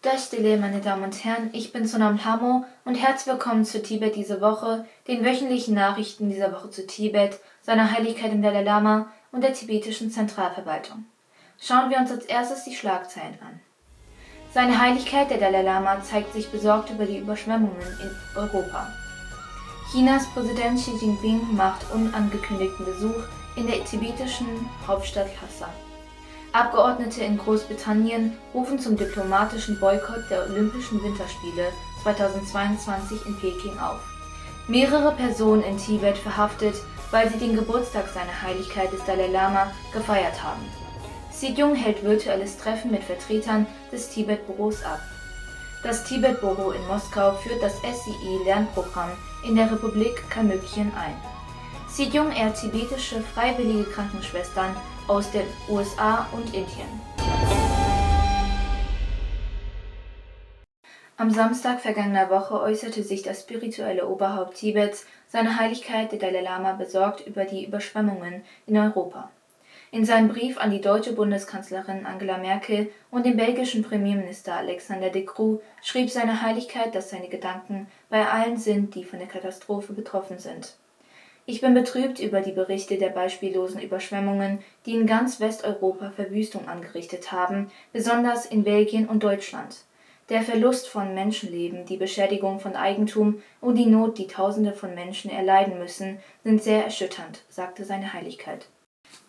Deutsch, meine Damen und Herren, ich bin Sonam Hamo und herzlich willkommen zu Tibet diese Woche, den wöchentlichen Nachrichten dieser Woche zu Tibet, seiner Heiligkeit im Dalai Lama und der tibetischen Zentralverwaltung. Schauen wir uns als erstes die Schlagzeilen an. Seine Heiligkeit der Dalai Lama zeigt sich besorgt über die Überschwemmungen in Europa. Chinas Präsident Xi Jinping macht unangekündigten Besuch in der tibetischen Hauptstadt Lhasa. Abgeordnete in Großbritannien rufen zum diplomatischen Boykott der Olympischen Winterspiele 2022 in Peking auf. Mehrere Personen in Tibet verhaftet, weil sie den Geburtstag seiner Heiligkeit des Dalai Lama gefeiert haben. Sejong hält virtuelles Treffen mit Vertretern des Tibet-Büros ab. Das Tibet-Büro in Moskau führt das SII-Lernprogramm in der Republik Kalmykien ein. Sejong ehrt tibetische freiwillige Krankenschwestern aus den USA und Indien. Am Samstag vergangener Woche äußerte sich das spirituelle Oberhaupt Tibets, seine Heiligkeit der Dalai Lama, besorgt über die Überschwemmungen in Europa. In seinem Brief an die deutsche Bundeskanzlerin Angela Merkel und den belgischen Premierminister Alexander De Croo schrieb seine Heiligkeit, dass seine Gedanken bei allen sind, die von der Katastrophe betroffen sind. Ich bin betrübt über die Berichte der beispiellosen Überschwemmungen, die in ganz Westeuropa Verwüstung angerichtet haben, besonders in Belgien und Deutschland. Der Verlust von Menschenleben, die Beschädigung von Eigentum und die Not, die Tausende von Menschen erleiden müssen, sind sehr erschütternd, sagte seine Heiligkeit.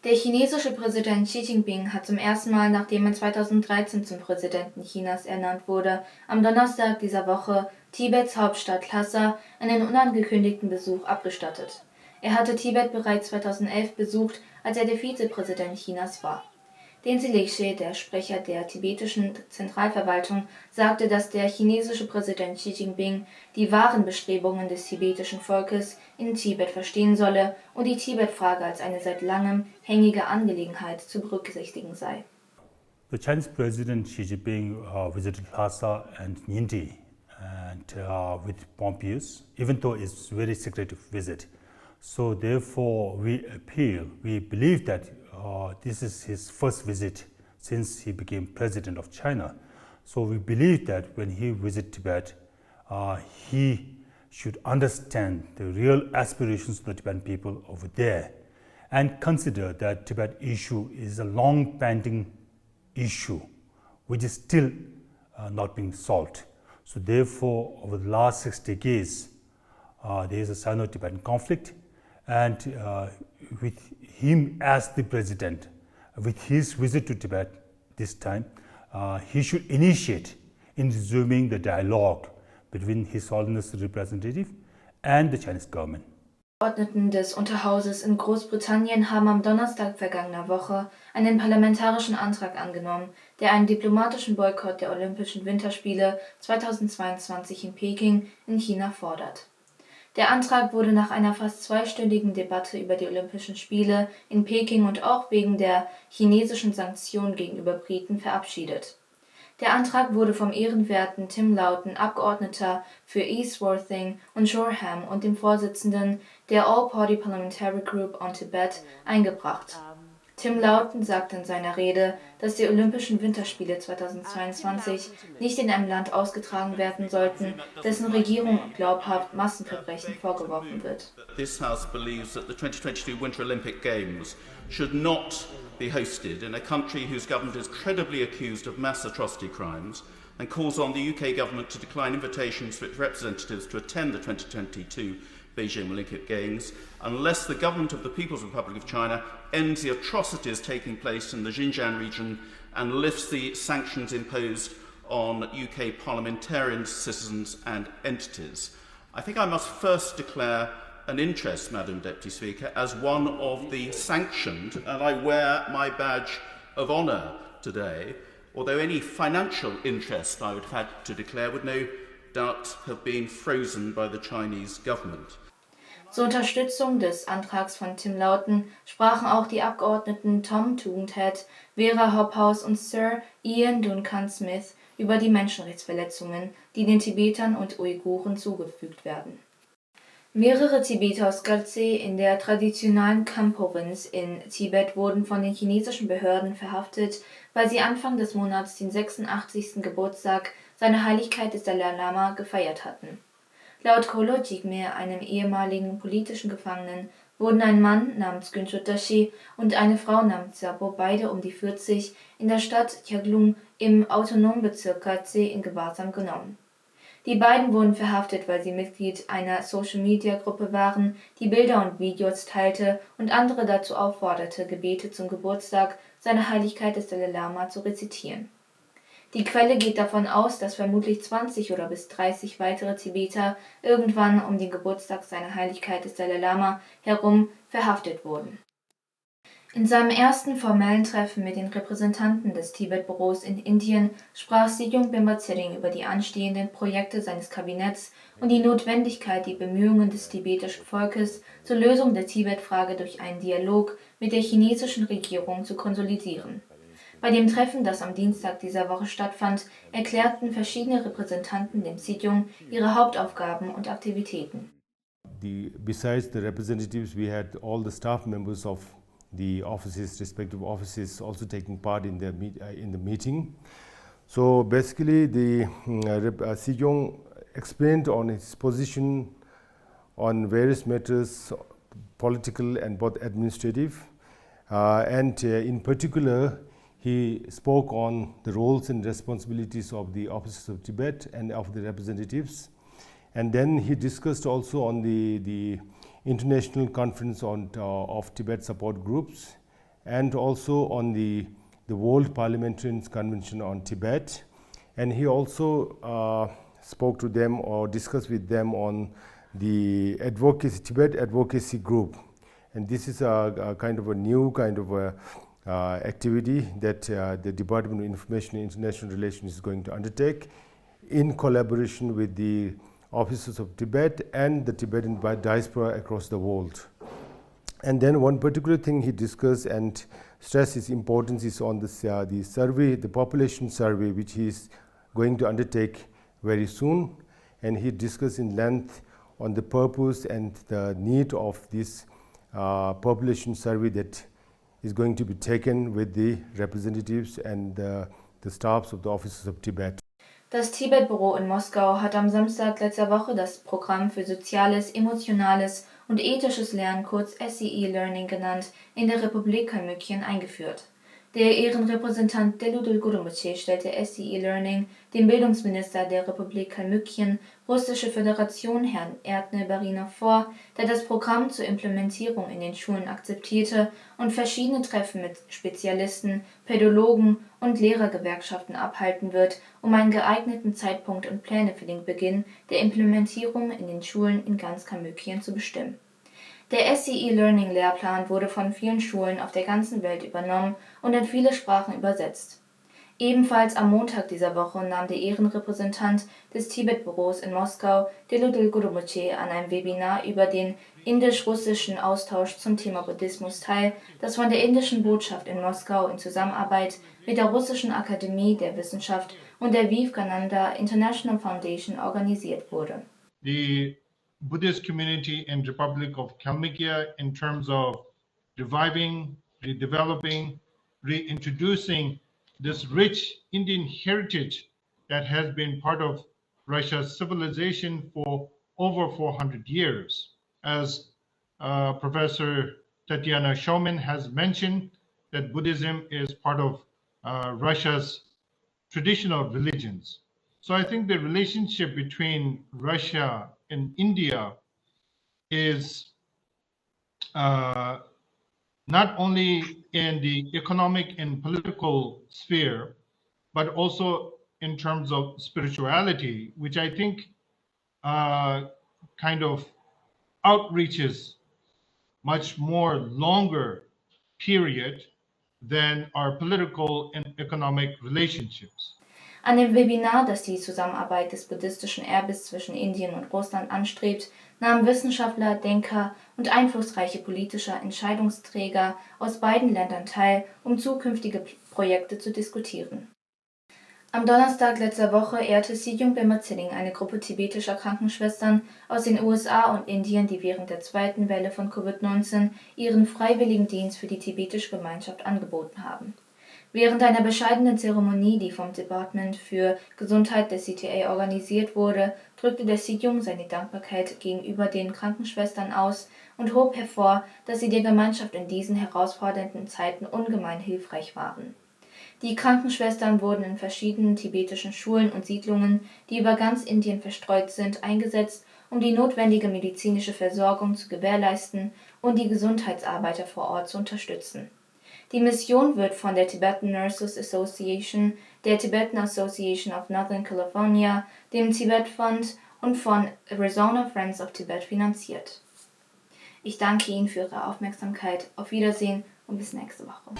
Der chinesische Präsident Xi Jinping hat zum ersten Mal, nachdem er 2013 zum Präsidenten Chinas ernannt wurde, am Donnerstag dieser Woche Tibets Hauptstadt Lhasa einen unangekündigten Besuch abgestattet. Er hatte Tibet bereits 2011 besucht, als er der Vizepräsident Chinas war. Dengzi Lengshe, der Sprecher der tibetischen Zentralverwaltung, sagte, dass der chinesische Präsident Xi Jinping die wahren Bestrebungen des tibetischen Volkes in Tibet verstehen solle und die Tibet-Frage als eine seit langem hängige Angelegenheit zu berücksichtigen sei. The Chinese President Xi Jinping visited Lhasa and Ningxi and with Pompeius, even though it's a very secretive visit. So therefore, we believe that this is his first visit since he became president of China. So we believe that when he visits Tibet, he should understand the real aspirations of the Tibetan people over there and consider that Tibet issue is a long-pending issue which is still not being solved. So therefore, over the last 6 decades, there is a Sino-Tibetan conflict. And with him as the president, with his visit to Tibet this time, he should initiate in resuming the dialogue between His Holiness the Representative and the Chinese government. Abgeordneten des Unterhauses in Großbritannien haben am Donnerstag vergangener Woche einen parlamentarischen Antrag angenommen, der einen diplomatischen Boykott der Olympischen Winterspiele 2022 in Peking in China fordert. Der Antrag wurde nach einer fast zweistündigen Debatte über die Olympischen Spiele in Peking und auch wegen der chinesischen Sanktionen gegenüber Briten verabschiedet. Der Antrag wurde vom ehrenwerten Tim Loughton, Abgeordneter für East Worthing und Shoreham und dem Vorsitzenden der All-Party Parliamentary Group on Tibet, eingebracht. Tim Loughton sagte in seiner Rede, dass die Olympischen Winterspiele 2022 nicht in einem Land ausgetragen werden sollten, dessen Regierung glaubhaft Massenverbrechen vorgeworfen wird. This House believes that the 2022 Winter Olympic Games should not be hosted in a country whose government is credibly accused of mass atrocity crimes and calls on the UK government to decline invitations for its representatives to attend the 2022 Beijing Olympic Games unless the government of the People's Republic of China ends the atrocities taking place in the Xinjiang region and lifts the sanctions imposed on UK parliamentarians, citizens and entities. I think I must first declare an interest, Madam Deputy Speaker, as one of the sanctioned, and I wear my badge of honour today, although any financial interest I would have had to declare would no doubt have been frozen by the Chinese government. Zur Unterstützung des Antrags von Tim Loughton sprachen auch die Abgeordneten Tom Tugendhat, Vera Hophouse und Sir Ian Duncan Smith über die Menschenrechtsverletzungen, die den Tibetern und Uiguren zugefügt werden. Mehrere Tibeter aus Khaltse in der traditionellen Kham-Provinz in Tibet wurden von den chinesischen Behörden verhaftet, weil sie Anfang des Monats den 86. Geburtstag seiner Heiligkeit des Dalai Lama gefeiert hatten. Laut Kolo Jigme, einem ehemaligen politischen Gefangenen, wurden ein Mann namens Günsho Dashi und eine Frau namens Sabo, beide um die 40, in der Stadt Yaglung im autonomen Bezirk Kache in Gewahrsam genommen. Die beiden wurden verhaftet, weil sie Mitglied einer Social-Media-Gruppe waren, die Bilder und Videos teilte und andere dazu aufforderte, Gebete zum Geburtstag seiner Heiligkeit des Dalai Lama zu rezitieren. Die Quelle geht davon aus, dass vermutlich 20 oder bis 30 weitere Tibeter irgendwann um den Geburtstag seiner Heiligkeit des Dalai Lama herum verhaftet wurden. In seinem ersten formellen Treffen mit den Repräsentanten des Tibet-Büros in Indien sprach Sejong Bemba Tsering über die anstehenden Projekte seines Kabinetts und die Notwendigkeit, die Bemühungen des tibetischen Volkes zur Lösung der Tibet-Frage durch einen Dialog mit der chinesischen Regierung zu konsolidieren. Bei dem Treffen, das am Dienstag dieser Woche stattfand, erklärten verschiedene Repräsentanten dem Sejong ihre Hauptaufgaben und Aktivitäten. Besides the representatives, we had all the staff members of the offices, respective offices, also taking part in the meeting. So basically, the Sejong explained on his position on various matters, political and both administrative, and in particular, he spoke on the roles and responsibilities of the officers of Tibet and of the representatives. And then he discussed also on the International Conference of Tibet Support Groups, and also on the World Parliamentarians Convention on Tibet. And he also spoke to them or discussed with them on the Tibet Advocacy Group. And this is a kind of a new kind of a activity that the Department of Information and International Relations is going to undertake in collaboration with the officers of Tibet and the Tibetan diaspora across the world. And then one particular thing he discussed and stressed its importance is on the survey, the population survey, which he is going to undertake very soon. And he discussed in length on the purpose and the need of this population survey that is going to be taken with the representatives and the staffs of the officers of Tibet. Das Tibet-Büro in Moskau hat am Samstag letzter Woche das Programm für soziales, emotionales und ethisches Lernen, kurz SEE Learning genannt, in der Republik Kalmykien eingeführt. Der Ehrenrepräsentant Deludul Gurumbache stellte SEE Learning dem Bildungsminister der Republik Kalmykien, Russische Föderation, Herrn Erdne Barina vor, der das Programm zur Implementierung in den Schulen akzeptierte und verschiedene Treffen mit Spezialisten, Pädologen und Lehrergewerkschaften abhalten wird, um einen geeigneten Zeitpunkt und Pläne für den Beginn der Implementierung in den Schulen in ganz Kalmykien zu bestimmen. Der SEE Learning Lehrplan wurde von vielen Schulen auf der ganzen Welt übernommen und in viele Sprachen übersetzt. Ebenfalls am Montag dieser Woche nahm der Ehrenrepräsentant des Tibet-Büros in Moskau, Deludul Gurumbache, an einem Webinar über den indisch-russischen Austausch zum Thema Buddhismus teil, das von der indischen Botschaft in Moskau in Zusammenarbeit mit der Russischen Akademie der Wissenschaft und der Vivekananda International Foundation organisiert wurde. The Buddhist community in Republic of Kalmykia in terms of reviving, redeveloping, reintroducing this rich Indian heritage that has been part of Russia's civilization for over 400 years. As Professor Tatiana Shulman has mentioned, that Buddhism is part of Russia's traditional religions. So I think the relationship between Russia and India is not only in the economic and political sphere, but also in terms of spirituality, which I think kind of outreaches much more longer period than our political and economic relationships. An dem Webinar, das die Zusammenarbeit des buddhistischen Erbes zwischen Indien und Russland anstrebt, nahmen Wissenschaftler, Denker und einflussreiche politische Entscheidungsträger aus beiden Ländern teil, um zukünftige Projekte zu diskutieren. Am Donnerstag letzter Woche ehrte Sejong Bemba Tsering eine Gruppe tibetischer Krankenschwestern aus den USA und Indien, die während der zweiten Welle von Covid-19 ihren Freiwilligendienst für die tibetische Gemeinschaft angeboten haben. Während einer bescheidenen Zeremonie, die vom Department für Gesundheit der CTA organisiert wurde, drückte der Sejong seine Dankbarkeit gegenüber den Krankenschwestern aus und hob hervor, dass sie der Gemeinschaft in diesen herausfordernden Zeiten ungemein hilfreich waren. Die Krankenschwestern wurden in verschiedenen tibetischen Schulen und Siedlungen, die über ganz Indien verstreut sind, eingesetzt, um die notwendige medizinische Versorgung zu gewährleisten und die Gesundheitsarbeiter vor Ort zu unterstützen. Die Mission wird von der Tibetan Nurses Association, der Tibetan Association of Northern California, dem Tibettv und von Arizona Friends of Tibet finanziert. Ich danke Ihnen für Ihre Aufmerksamkeit. Auf Wiedersehen und bis nächste Woche.